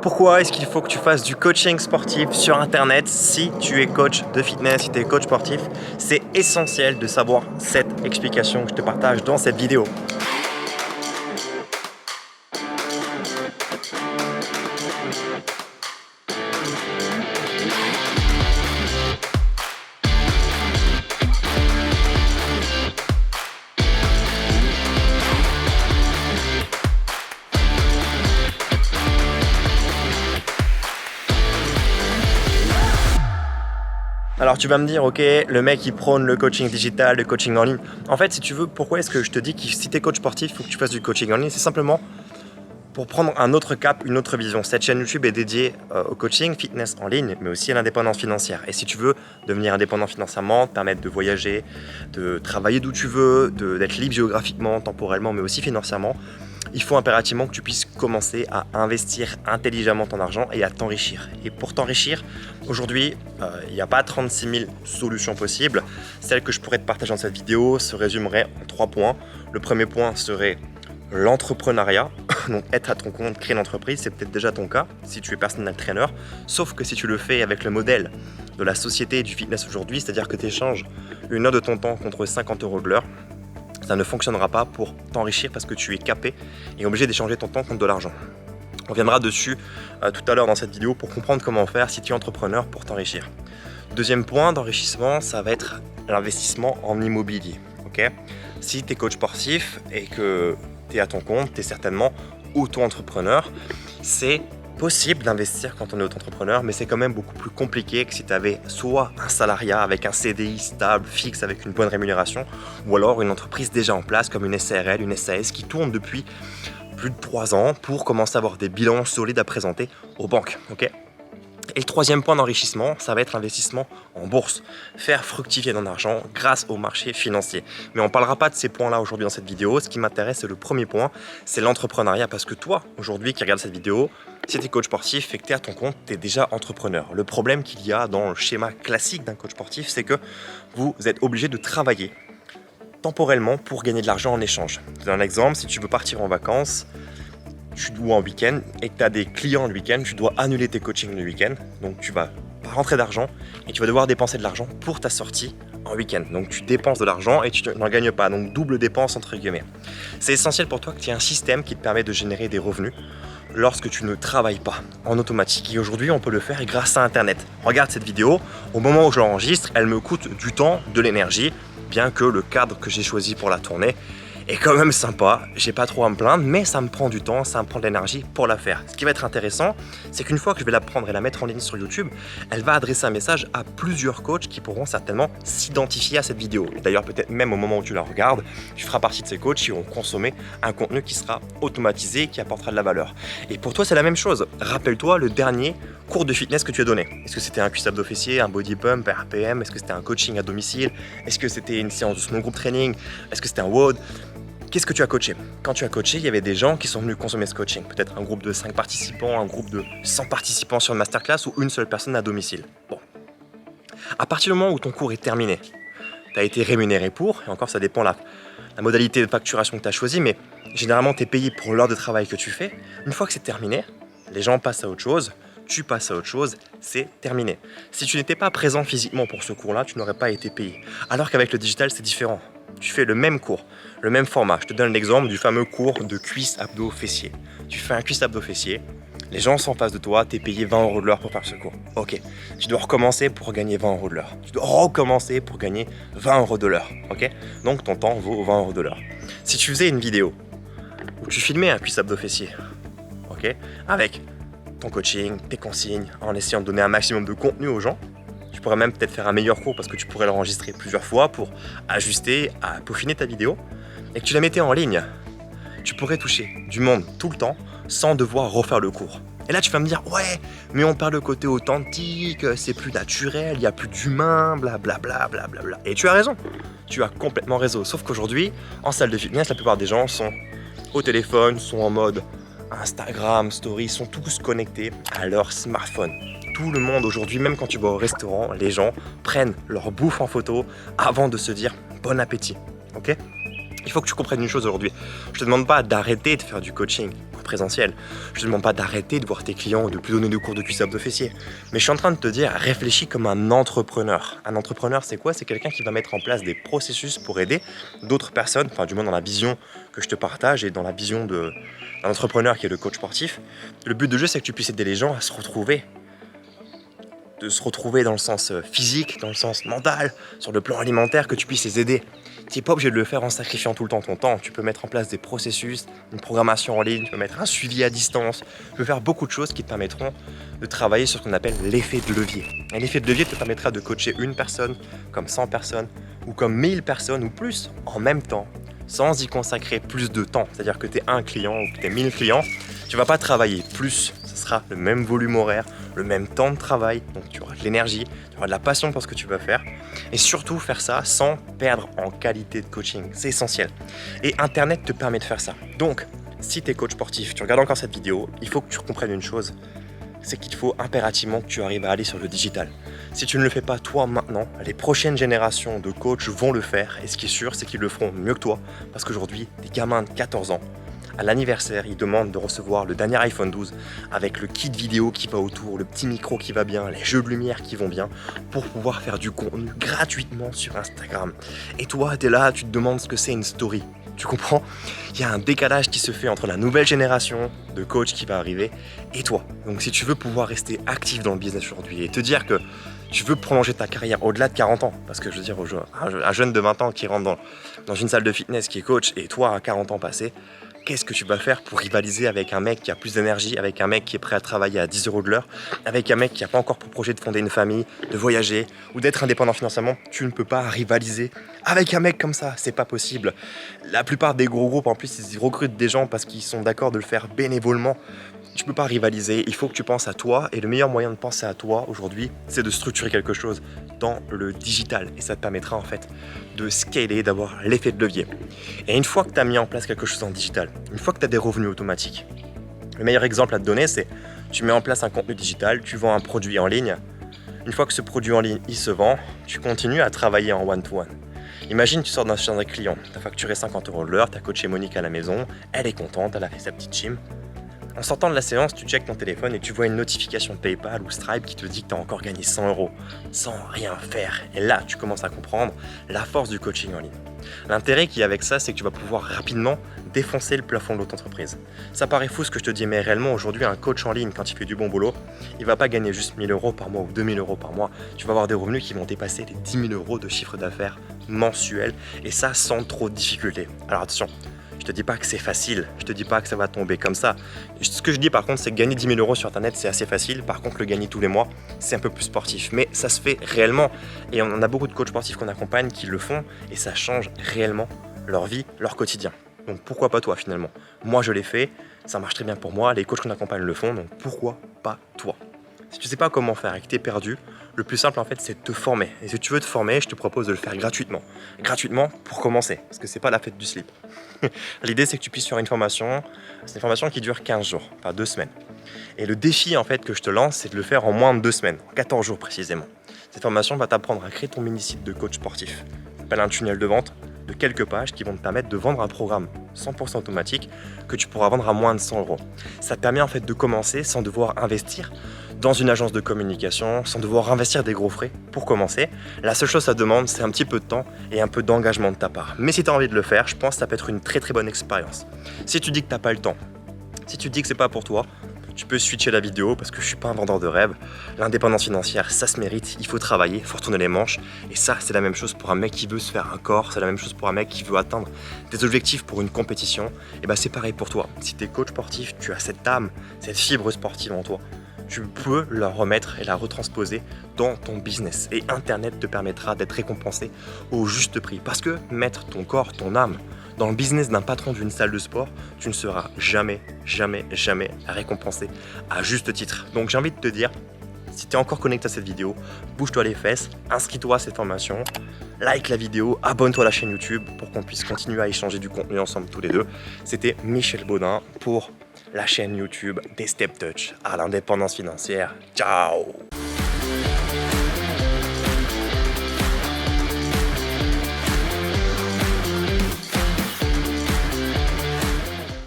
Pourquoi est-ce qu'il faut que tu fasses du coaching sportif sur internet si tu es coach de fitness, si tu es coach sportif? C'est essentiel de savoir cette explication que je te partage dans cette vidéo. Alors tu vas me dire, ok, le mec il prône le coaching digital, le coaching en ligne. En fait, si tu veux, pourquoi est-ce que je te dis que si tu es coach sportif, il faut que tu fasses du coaching en ligne? C'est simplement pour prendre un autre cap, une autre vision. Cette chaîne YouTube est dédiée au coaching fitness en ligne, mais aussi à l'indépendance financière. Et si tu veux devenir indépendant financièrement, te permettre de voyager, de travailler d'où tu veux, d'être libre géographiquement, temporellement, mais aussi financièrement, il faut impérativement que tu puisses commencer à investir intelligemment ton argent et à t'enrichir. Et pour t'enrichir, aujourd'hui, il n'y a pas 36 000 solutions possibles. Celle que je pourrais te partager dans cette vidéo se résumerait en 3 points. Le premier point serait l'entrepreneuriat. Donc être à ton compte, créer une entreprise, c'est peut-être déjà ton cas si tu es personal trainer. Sauf que si tu le fais avec le modèle de la société et du fitness aujourd'hui, c'est-à-dire que tu échanges une heure de ton temps contre 50 € de l'heure, ça ne fonctionnera pas pour t'enrichir parce que tu es capé et obligé d'échanger ton temps contre de l'argent. On viendra dessus tout à l'heure dans cette vidéo pour comprendre comment faire si tu es entrepreneur pour t'enrichir. Deuxième point d'enrichissement, ça va être l'investissement en immobilier. Okay, si tu es coach sportif et que tu es à ton compte, tu es certainement auto-entrepreneur. C'est possible d'investir quand on est auto-entrepreneur, mais c'est quand même beaucoup plus compliqué que si tu avais soit un salariat avec un CDI stable, fixe, avec une bonne rémunération, ou alors une entreprise déjà en place comme une SARL, une SAS qui tourne depuis plus de 3 ans pour commencer à avoir des bilans solides à présenter aux banques. Okay, et le troisième point d'enrichissement, ça va être l'investissement en bourse. Faire fructifier ton argent grâce au marché financier. Mais on ne parlera pas de ces points-là aujourd'hui dans cette vidéo. Ce qui m'intéresse, c'est le premier point, c'est l'entrepreneuriat. Parce que toi, aujourd'hui, qui regarde cette vidéo, si tu es coach sportif et que tu es à ton compte, tu es déjà entrepreneur. Le problème qu'il y a dans le schéma classique d'un coach sportif, c'est que vous êtes obligé de travailler temporellement pour gagner de l'argent en échange. Je donne un exemple, si tu veux partir en vacances, tu dois en week-end et que tu as des clients le week-end, tu dois annuler tes coachings le week-end. Donc tu vas pas rentrer d'argent et tu vas devoir dépenser de l'argent pour ta sortie en week-end. Donc tu dépenses de l'argent et tu n'en gagnes pas. Donc double dépense entre guillemets. C'est essentiel pour toi que tu aies un système qui te permet de générer des revenus lorsque tu ne travailles pas en automatique. Et aujourd'hui, on peut le faire grâce à Internet. Regarde cette vidéo. Au moment où je l'enregistre, elle me coûte du temps, de l'énergie, bien que le cadre que j'ai choisi pour la tournée est quand même sympa, j'ai pas trop à me plaindre, mais ça me prend du temps, ça me prend de l'énergie pour la faire. Ce qui va être intéressant, c'est qu'une fois que je vais la prendre et la mettre en ligne sur YouTube, elle va adresser un message à plusieurs coachs qui pourront certainement s'identifier à cette vidéo. D'ailleurs, peut-être même au moment où tu la regardes, tu feras partie de ces coachs qui vont consommer un contenu qui sera automatisé et qui apportera de la valeur. Et pour toi, c'est la même chose. Rappelle-toi le dernier cours de fitness que tu as donné. Est-ce que c'était un cuisse-abdos fessier, un body pump, un RPM? Est-ce que c'était un coaching à domicile? Est-ce que c'était une séance de small group training? Est-ce que c'était un WOD? Qu'est-ce que tu as coaché? Quand tu as coaché, il y avait des gens qui sont venus consommer ce coaching. Peut-être un groupe de 5 participants, un groupe de 100 participants sur une masterclass ou une seule personne à domicile. Bon. À partir du moment où ton cours est terminé, tu as été rémunéré pour, et encore ça dépend la modalité de facturation que tu as choisie, mais généralement tu es payé pour l'heure de travail que tu fais. Une fois que c'est terminé, les gens passent à autre chose, tu passes à autre chose, c'est terminé. Si tu n'étais pas présent physiquement pour ce cours-là, tu n'aurais pas été payé. Alors qu'avec le digital, c'est différent. Tu fais le même cours, le même format. Je te donne l'exemple du fameux cours de cuisse abdos fessier. Tu fais un cuisse abdos fessier, les gens sont en face de toi, tu es payé 20 € de l'heure pour faire ce cours. Ok, tu dois recommencer pour gagner 20 € de l'heure. Tu dois recommencer pour gagner 20 € de l'heure. Ok, donc ton temps vaut 20 € de l'heure. Si tu faisais une vidéo où tu filmais un cuisse abdos fessier, ok, avec ton coaching, tes consignes, en essayant de donner un maximum de contenu aux gens, tu pourrais même peut-être faire un meilleur cours parce que tu pourrais l'enregistrer plusieurs fois pour ajuster, à peaufiner ta vidéo et que tu la mettais en ligne. Tu pourrais toucher du monde tout le temps sans devoir refaire le cours. Et là, tu vas me dire, ouais, mais on perd le côté authentique, c'est plus naturel, il n'y a plus d'humain, blablabla, blablabla. Et tu as raison, tu as complètement raison. Sauf qu'aujourd'hui, en salle de fitness, la plupart des gens sont au téléphone, sont en mode Instagram, Stories, sont tous connectés à leur smartphone. Tout le monde aujourd'hui, même quand tu vas au restaurant, les gens prennent leur bouffe en photo avant de se dire bon appétit. Ok ? Il faut que tu comprennes une chose aujourd'hui. Je te demande pas d'arrêter de faire du coaching. présentiel. Je te demande pas d'arrêter de voir tes clients ou de plus donner de cours de cuisse de fessier. Mais je suis en train de te dire, réfléchis comme un entrepreneur. Un entrepreneur, c'est quoi? C'est quelqu'un qui va mettre en place des processus pour aider d'autres personnes, enfin du moins dans la vision que je te partage et dans la vision d'un entrepreneur qui est le coach sportif. Le but de jeu, c'est que tu puisses aider les gens à se retrouver dans le sens physique, dans le sens mental, sur le plan alimentaire, que tu puisses les aider. Tu n'es pas obligé de le faire en sacrifiant tout le temps ton temps. Tu peux mettre en place des processus, une programmation en ligne, tu peux mettre un suivi à distance, tu peux faire beaucoup de choses qui te permettront de travailler sur ce qu'on appelle l'effet de levier. Et l'effet de levier te permettra de coacher une personne, comme 100 personnes, ou comme 1000 personnes ou plus en même temps, sans y consacrer plus de temps. C'est-à-dire que tu es un client ou que tu es 1000 clients, tu ne vas pas travailler plus. Ce sera le même volume horaire, le même temps de travail, donc tu auras de l'énergie, tu auras de la passion pour ce que tu vas faire et surtout faire ça sans perdre en qualité de coaching, c'est essentiel. Et Internet te permet de faire ça. Donc, si tu es coach sportif, tu regardes encore cette vidéo, il faut que tu comprennes une chose, c'est qu'il faut impérativement que tu arrives à aller sur le digital. Si tu ne le fais pas toi maintenant, les prochaines générations de coachs vont le faire et ce qui est sûr, c'est qu'ils le feront mieux que toi parce qu'aujourd'hui, des gamins de 14 ans, à l'anniversaire, ils demandent de recevoir le dernier iPhone 12 avec le kit vidéo qui va autour, le petit micro qui va bien, les jeux de lumière qui vont bien pour pouvoir faire du contenu gratuitement sur Instagram. Et toi, tu es là, tu te demandes ce que c'est une story. Tu comprends? Il y a un décalage qui se fait entre la nouvelle génération de coachs qui va arriver et toi. Donc si tu veux pouvoir rester actif dans le business aujourd'hui et te dire que tu veux prolonger ta carrière au-delà de 40 ans, parce que je veux dire, un jeune de 20 ans qui rentre dans une salle de fitness qui est coach et toi à 40 ans passés, qu'est-ce que tu vas faire pour rivaliser avec un mec qui a plus d'énergie, avec un mec qui est prêt à travailler à 10 € de l'heure, avec un mec qui n'a pas encore pour projet de fonder une famille, de voyager ou d'être indépendant financièrement? Tu ne peux pas rivaliser avec un mec comme ça, c'est pas possible. La plupart des gros groupes en plus ils recrutent des gens parce qu'ils sont d'accord de le faire bénévolement. Tu peux pas rivaliser, il faut que tu penses à toi et le meilleur moyen de penser à toi aujourd'hui, c'est de structurer quelque chose dans le digital et ça te permettra en fait de scaler, d'avoir l'effet de levier. Et une fois que tu as mis en place quelque chose en digital, une fois que tu as des revenus automatiques, le meilleur exemple à te donner, c'est tu mets en place un contenu digital, tu vends un produit en ligne. Une fois que ce produit en ligne, il se vend, tu continues à travailler en one-to-one. Imagine, tu sors chez un client, tu as facturé 50 € de l'heure, tu as coaché Monique à la maison, elle est contente, elle a fait sa petite gym. En sortant de la séance, tu checkes ton téléphone et tu vois une notification PayPal ou Stripe qui te dit que tu as encore gagné 100 € sans rien faire. Et là, tu commences à comprendre la force du coaching en ligne. L'intérêt qu'il y a avec ça, c'est que tu vas pouvoir rapidement défoncer le plafond de l'autre entreprise. Ça paraît fou ce que je te dis, mais réellement aujourd'hui, un coach en ligne, quand il fait du bon boulot, il va pas gagner juste 1000 € par mois ou 2000 € par mois. Tu vas avoir des revenus qui vont dépasser les 10 000 € de chiffre d'affaires mensuel et ça sans trop de difficultés. Alors attention, je te dis pas que c'est facile, je te dis pas que ça va tomber comme ça. Ce que je dis par contre, c'est que gagner 10 000 € sur internet, c'est assez facile. Par contre, le gagner tous les mois, c'est un peu plus sportif. Mais ça se fait réellement. Et on a beaucoup de coachs sportifs qu'on accompagne qui le font et ça change réellement leur vie, leur quotidien. Donc pourquoi pas toi finalement? Moi je l'ai fait, ça marche très bien pour moi, les coachs qu'on accompagne le font, donc pourquoi pas toi? Si tu sais pas comment faire et que tu es perdu, le plus simple en fait c'est de te former. Et si tu veux te former, je te propose de le faire gratuitement. Gratuitement pour commencer, parce que c'est pas la fête du slip. L'idée c'est que tu puisses faire une formation, c'est une formation qui dure 15 jours, enfin 2 semaines. Et le défi en fait que je te lance, c'est de le faire en moins de 2 semaines, 14 jours précisément. Cette formation va t'apprendre à créer ton mini-site de coach sportif. Ça s'appelle un tunnel de vente de quelques pages qui vont te permettre de vendre un programme 100% automatique que tu pourras vendre à moins de 100 €. Ça te permet en fait de commencer sans devoir investir dans une agence de communication, sans devoir investir des gros frais pour commencer. La seule chose que ça demande, c'est un petit peu de temps et un peu d'engagement de ta part. Mais si tu as envie de le faire, je pense que ça peut être une très très bonne expérience. Si tu dis que tu n'as pas le temps, si tu dis que c'est pas pour toi, tu peux switcher la vidéo parce que je suis pas un vendeur de rêve. L'indépendance financière, ça se mérite, il faut travailler, il faut retourner les manches. Et ça, c'est la même chose pour un mec qui veut se faire un corps, c'est la même chose pour un mec qui veut atteindre des objectifs pour une compétition. Et ben c'est pareil pour toi. Si tu es coach sportif, tu as cette âme, cette fibre sportive en toi. Tu peux la remettre et la retransposer dans ton business. Et Internet te permettra d'être récompensé au juste prix. Parce que mettre ton corps, ton âme, dans le business d'un patron d'une salle de sport, tu ne seras jamais, jamais, jamais récompensé à juste titre. Donc j'ai envie de te dire, si tu es encore connecté à cette vidéo, bouge-toi les fesses, inscris-toi à cette formation, like la vidéo, abonne-toi à la chaîne YouTube pour qu'on puisse continuer à échanger du contenu ensemble tous les deux. C'était Michel Baudin pour la chaîne YouTube des Step Touch à l'indépendance financière. Ciao!